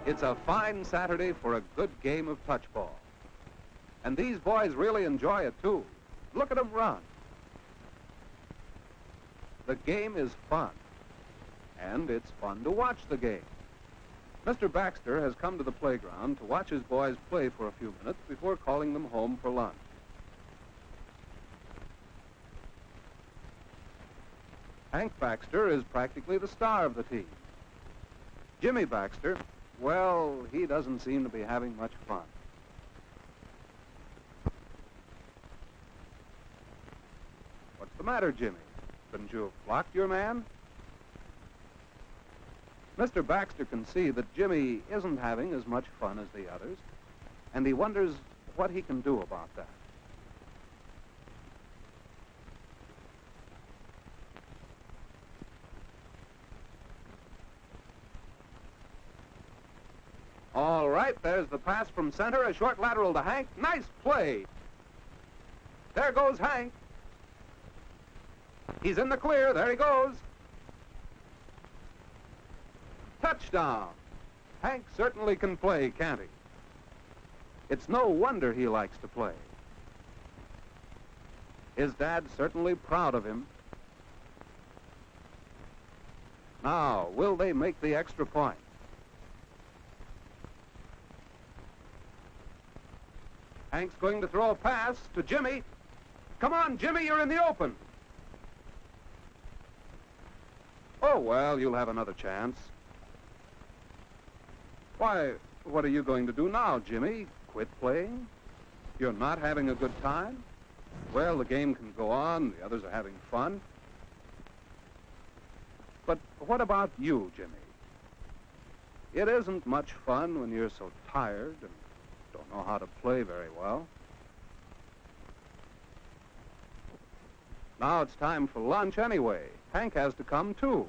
It's a fine Saturday for a good game of touch ball. And these boys really enjoy it, too. Look at them run. The game is fun. And it's fun to watch the game. Mr. Baxter has come to the playground to watch his boys play for a few minutes before calling them home for lunch. Hank Baxter is practically the star of the team. Jimmy Baxter, well, he doesn't seem to be having much fun. What's the matter, Jimmy? Couldn't you have blocked your man? Mr. Baxter can see that Jimmy isn't having as much fun as the others, and he wonders what he can do about that. All right, there's the pass from center, a short lateral to Hank. Nice play. There goes Hank. He's in the clear. There he goes. Touchdown. Hank certainly can play, can't he? It's no wonder he likes to play. His dad's certainly proud of him. Now, will they make the extra point? Hank's going to throw a pass to Jimmy. Come on, Jimmy, you're in the open. Oh, well, you'll have another chance. Why, what are you going to do now, Jimmy? Quit playing? You're not having a good time? Well, the game can go on. The others are having fun. But what about you, Jimmy? It isn't much fun when you're so tired and don't know how to play very well. Now it's time for lunch anyway. Hank has to come, too.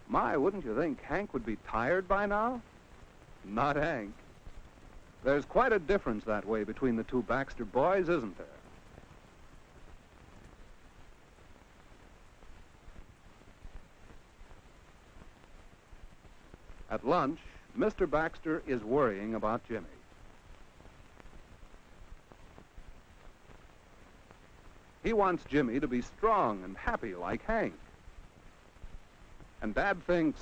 My, wouldn't you think Hank would be tired by now? Not Hank. There's quite a difference that way between the two Baxter boys, isn't there? At lunch, Mr. Baxter is worrying about Jimmy. He wants Jimmy to be strong and happy like Hank. And Dad thinks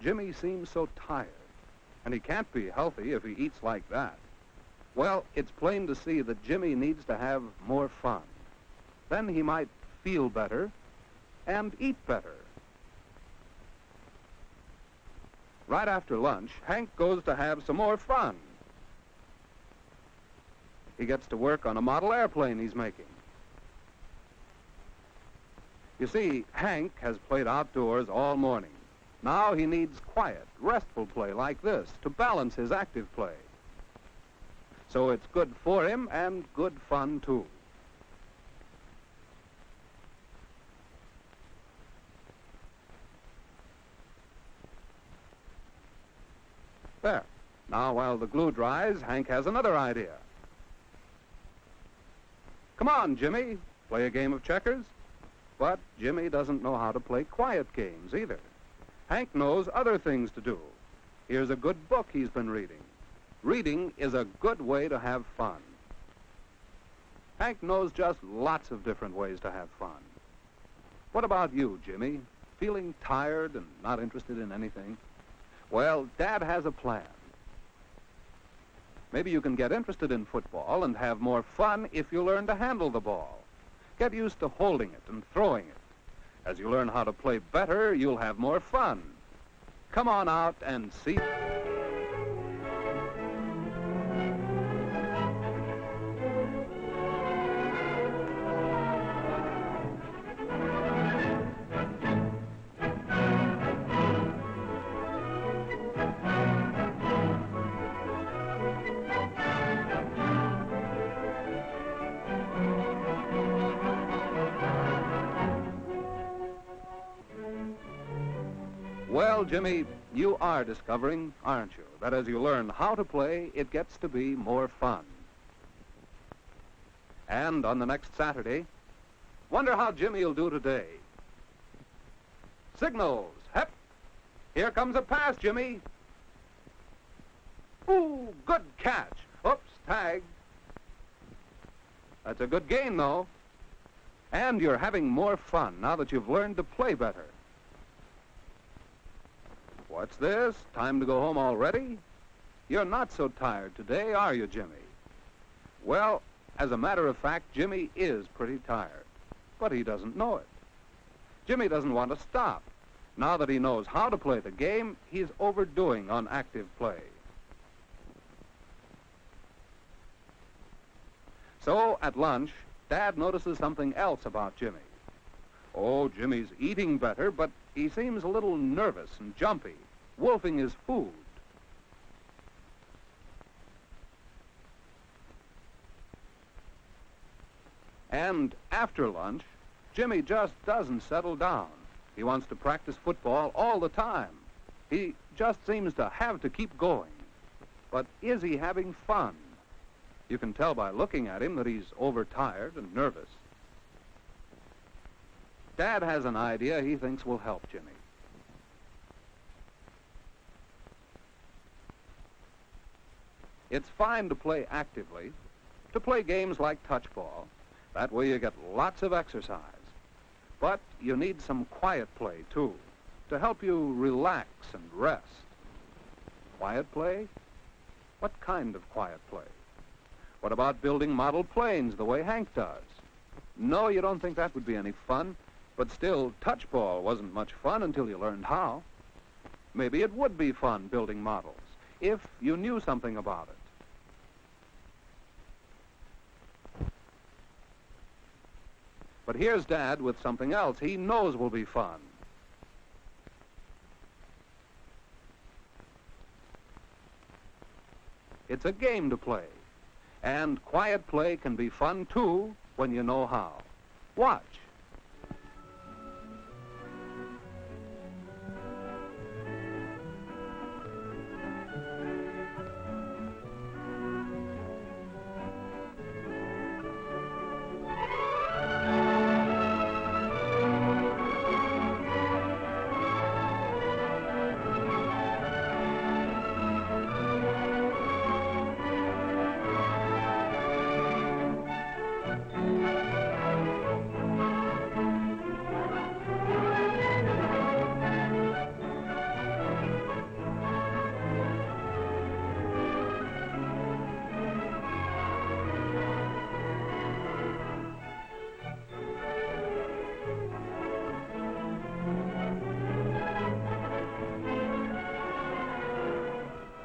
Jimmy seems so tired, and he can't be healthy if he eats like that. Well, it's plain to see that Jimmy needs to have more fun. Then he might feel better and eat better. Right after lunch, Hank goes to have some more fun. He gets to work on a model airplane he's making. You see, Hank has played outdoors all morning. Now he needs quiet, restful play like this to balance his active play. So it's good for him and good fun, too. There. Now, while the glue dries, Hank has another idea. Come on, Jimmy. Play a game of checkers? But Jimmy doesn't know how to play quiet games either. Hank knows other things to do. Here's a good book he's been reading. Reading is a good way to have fun. Hank knows just lots of different ways to have fun. What about you, Jimmy? Feeling tired and not interested in anything? Well, Dad has a plan. Maybe you can get interested in football and have more fun if you learn to handle the ball. Get used to holding it and throwing it. As you learn how to play better, you'll have more fun. Come on out and see. Well, Jimmy, you are discovering, aren't you, that as you learn how to play, it gets to be more fun. And on the next Saturday, Wonder how Jimmy'll do today. Signals. Hep. Here comes a pass, Jimmy. Ooh, good catch. Oops, tag. That's a good gain, though. And you're having more fun now that you've learned to play better. What's this? Time to go home already? You're not so tired today, are you, Jimmy? Well, as a matter of fact, Jimmy is pretty tired, but he doesn't know it. Jimmy doesn't want to stop. Now that he knows how to play the game, he's overdoing on active play. So, at lunch, Dad notices something else about Jimmy. Oh, Jimmy's eating better, but he seems a little nervous and jumpy, wolfing his food. And after lunch, Jimmy just doesn't settle down. He wants to practice football all the time. He just seems to have to keep going. But is he having fun? You can tell by looking at him that he's overtired and nervous. Dad has an idea he thinks will help Jimmy. It's fine to play actively, to play games like touchball. That way you get lots of exercise. But you need some quiet play, too, to help you relax and rest. Quiet play? What kind of quiet play? What about building model planes the way Hank does? No, you don't think that would be any fun, but still, touchball wasn't much fun until you learned how. Maybe it would be fun building models, if you knew something about it. But here's Dad with something else he knows will be fun. It's a game to play. And quiet play can be fun, too, when you know how. Watch.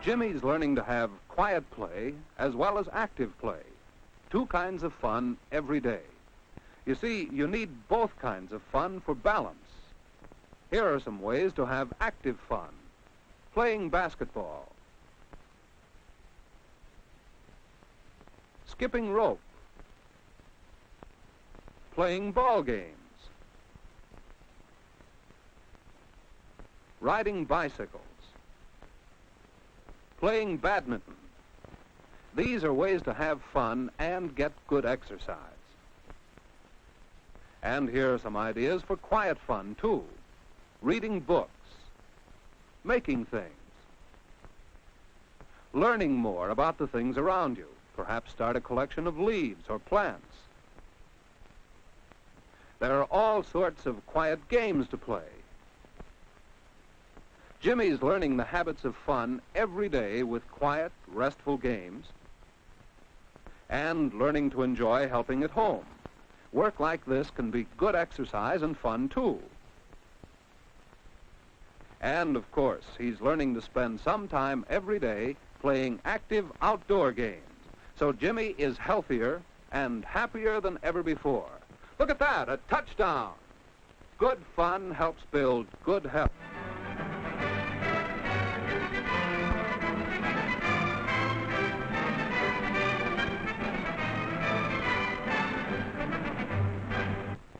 Jimmy's learning to have quiet play as well as active play. Two kinds of fun every day. You see, you need both kinds of fun for balance. Here are some ways to have active fun. Playing basketball. Skipping rope. Playing ball games. Riding bicycles. Playing badminton. These are ways to have fun and get good exercise. And here are some ideas for quiet fun, too. Reading books. Making things. Learning more about the things around you. Perhaps start a collection of leaves or plants. There are all sorts of quiet games to play. Jimmy's learning the habits of fun every day with quiet, restful games, and learning to enjoy helping at home. Work like this can be good exercise and fun, too. And, of course, he's learning to spend some time every day playing active outdoor games. So Jimmy is healthier and happier than ever before. Look at that, a touchdown. Good fun helps build good health.